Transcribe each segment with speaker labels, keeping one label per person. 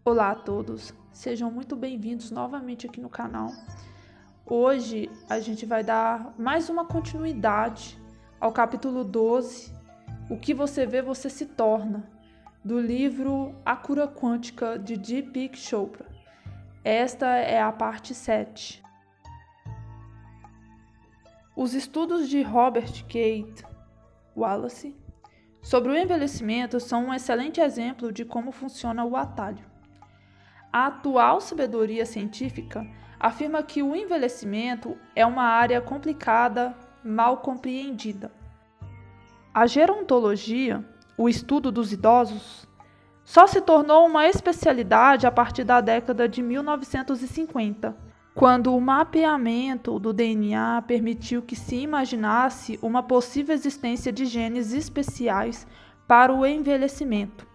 Speaker 1: Olá a todos, sejam muito bem-vindos novamente aqui no canal. Hoje a gente vai dar mais uma continuidade ao capítulo 12, O que você vê, você se torna, do livro A Cura Quântica de Deepak Chopra. Esta é a parte 7. Os estudos de Robert K. Wallace sobre o envelhecimento são um excelente exemplo de como funciona o atalho. A atual sabedoria científica afirma que o envelhecimento é uma área complicada, mal compreendida. A gerontologia, o estudo dos idosos, só se tornou uma especialidade a partir da década de 1950, quando o mapeamento do DNA permitiu que se imaginasse uma possível existência de genes especiais para o envelhecimento.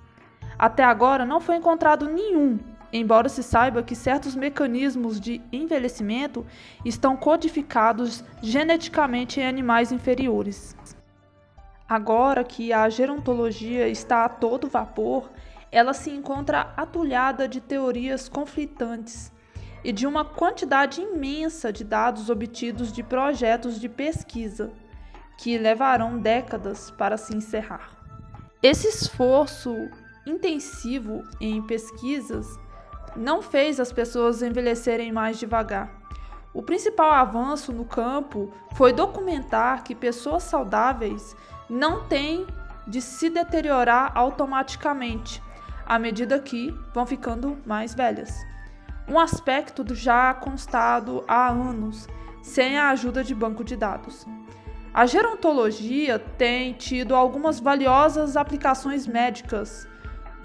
Speaker 1: Até agora não foi encontrado nenhum, embora se saiba que certos mecanismos de envelhecimento estão codificados geneticamente em animais inferiores. Agora que a gerontologia está a todo vapor, ela se encontra atulhada de teorias conflitantes e de uma quantidade imensa de dados obtidos de projetos de pesquisa, que levarão décadas para se encerrar. Esse esforço intensivo em pesquisas não fez as pessoas envelhecerem mais devagar. O principal avanço no campo foi documentar que pessoas saudáveis não têm de se deteriorar automaticamente, à medida que vão ficando mais velhas. Um aspecto já constado há anos, sem a ajuda de banco de dados. A gerontologia tem tido algumas valiosas aplicações médicas,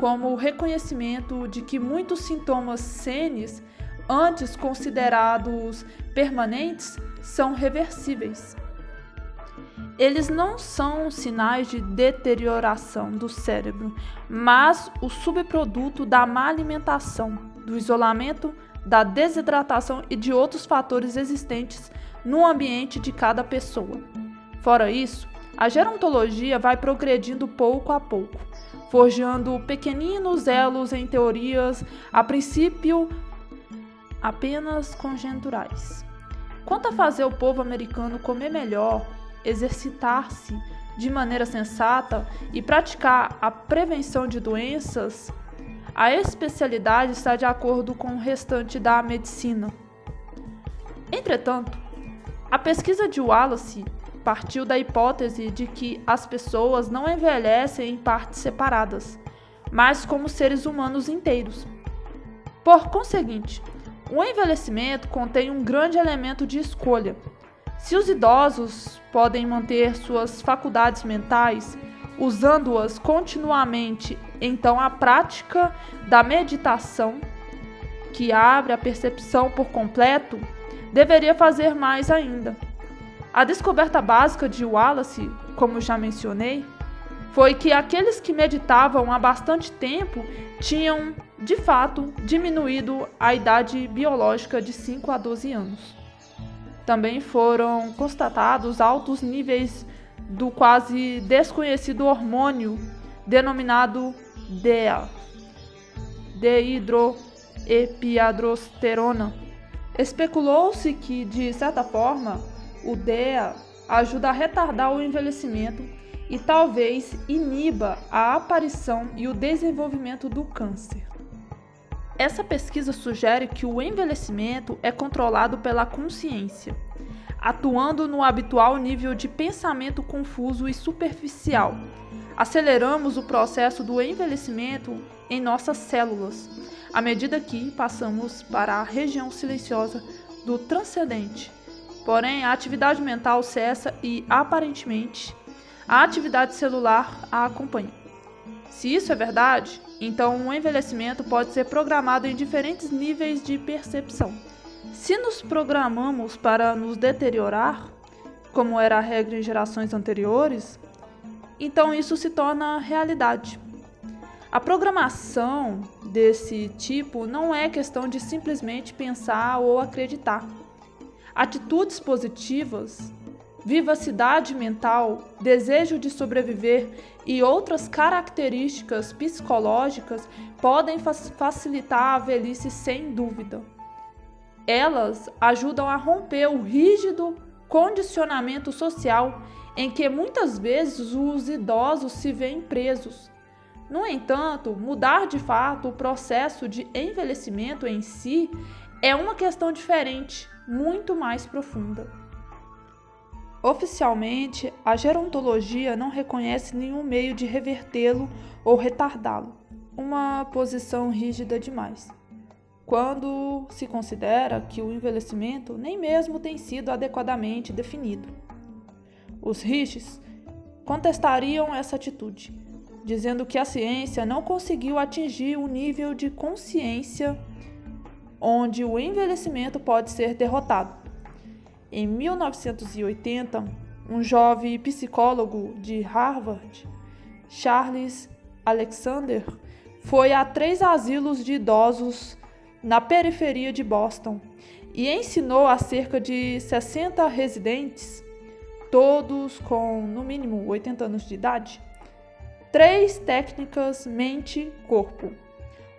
Speaker 1: como o reconhecimento de que muitos sintomas senes, antes considerados permanentes, são reversíveis. Eles não são sinais de deterioração do cérebro, mas o subproduto da má alimentação, do isolamento, da desidratação e de outros fatores existentes no ambiente de cada pessoa. Fora isso, a gerontologia vai progredindo pouco a pouco, forjando pequeninos elos em teorias, a princípio apenas conjecturais. Quanto a fazer o povo americano comer melhor, exercitar-se de maneira sensata e praticar a prevenção de doenças, a especialidade está de acordo com o restante da medicina. Entretanto, a pesquisa de Wallace partiu da hipótese de que as pessoas não envelhecem em partes separadas, mas como seres humanos inteiros. Por conseguinte, o envelhecimento contém um grande elemento de escolha. Se os idosos podem manter suas faculdades mentais, usando-as continuamente, então a prática da meditação, que abre a percepção por completo, deveria fazer mais ainda. A descoberta básica de Wallace, como já mencionei, foi que aqueles que meditavam há bastante tempo tinham, de fato, diminuído a idade biológica de 5 a 12 anos. Também foram constatados altos níveis do quase desconhecido hormônio denominado DEA, dehidroepiandrosterona. Especulou-se que, de certa forma, o DEA ajuda a retardar o envelhecimento e talvez iniba a aparição e o desenvolvimento do câncer. Essa pesquisa sugere que o envelhecimento é controlado pela consciência, atuando no habitual nível de pensamento confuso e superficial. Aceleramos o processo do envelhecimento em nossas células, à medida que passamos para a região silenciosa do transcendente. Porém, a atividade mental cessa e, aparentemente, a atividade celular a acompanha. Se isso é verdade, então o envelhecimento pode ser programado em diferentes níveis de percepção. Se nos programamos para nos deteriorar, como era a regra em gerações anteriores, então isso se torna realidade. A programação desse tipo não é questão de simplesmente pensar ou acreditar. Atitudes positivas vivacidade mental, desejo de sobreviver e outras características psicológicas podem facilitar a velhice sem dúvida. Elas ajudam a romper o rígido condicionamento social em que muitas vezes os idosos se veem presos. No entanto, mudar de fato o processo de envelhecimento em si é uma questão diferente, muito mais profunda. Oficialmente, a gerontologia não reconhece nenhum meio de revertê-lo ou retardá-lo, uma posição rígida demais, quando se considera que o envelhecimento nem mesmo tem sido adequadamente definido. Os Riches contestariam essa atitude, dizendo que a ciência não conseguiu atingir o nível de consciência onde o envelhecimento pode ser derrotado. Em 1980, um jovem psicólogo de Harvard, Charles Alexander, foi a 3 asilos de idosos na periferia de Boston e ensinou a cerca de 60 residentes, todos com no mínimo 80 anos de idade, 3 técnicas mente-corpo.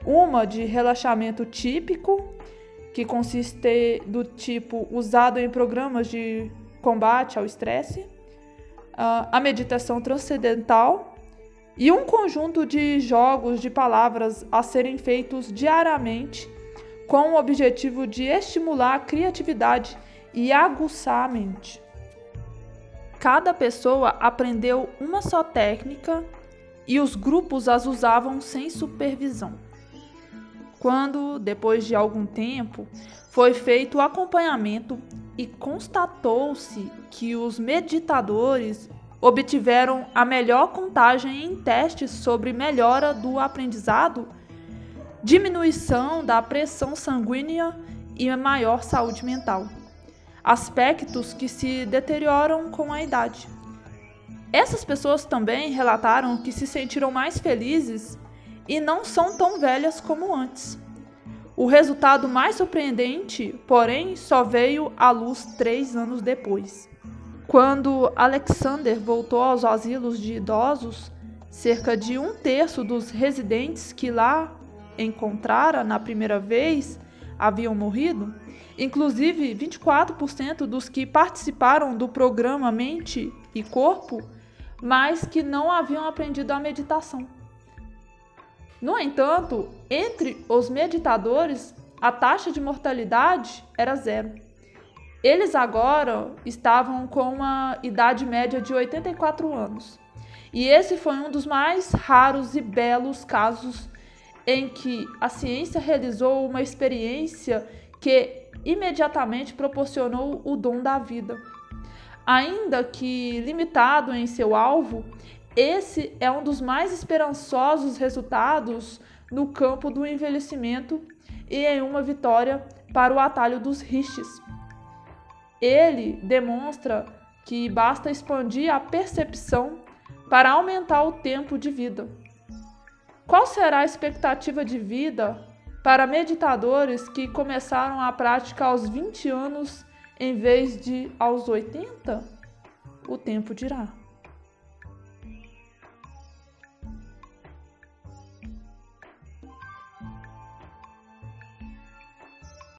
Speaker 1: Uma de relaxamento típico, que consiste do tipo usado em programas de combate ao estresse, a meditação transcendental e um conjunto de jogos de palavras a serem feitos diariamente com o objetivo de estimular a criatividade e aguçar a mente. Cada pessoa aprendeu uma só técnica e os grupos as usavam sem supervisão. Quando, depois de algum tempo, foi feito o acompanhamento e constatou-se que os meditadores obtiveram a melhor contagem em testes sobre melhora do aprendizado, diminuição da pressão sanguínea e maior saúde mental, aspectos que se deterioram com a idade. Essas pessoas também relataram que se sentiram mais felizes e não são tão velhas como antes. O resultado mais surpreendente, porém, só veio à luz 3 anos depois. Quando Alexander voltou aos asilos de idosos, cerca de 1/3 dos residentes que lá encontrara na primeira vez haviam morrido, inclusive 24% dos que participaram do programa Mente e Corpo, mas que não haviam aprendido a meditação. No entanto, entre os meditadores, a taxa de mortalidade era 0. Eles agora estavam com uma idade média de 84 anos. E esse foi um dos mais raros e belos casos em que a ciência realizou uma experiência que imediatamente proporcionou o dom da vida. Ainda que limitado em seu alvo, esse é um dos mais esperançosos resultados no campo do envelhecimento e em uma vitória para o atalho dos Riches. Ele demonstra que basta expandir a percepção para aumentar o tempo de vida. Qual será a expectativa de vida para meditadores que começaram a prática aos 20 anos em vez de aos 80? O tempo dirá.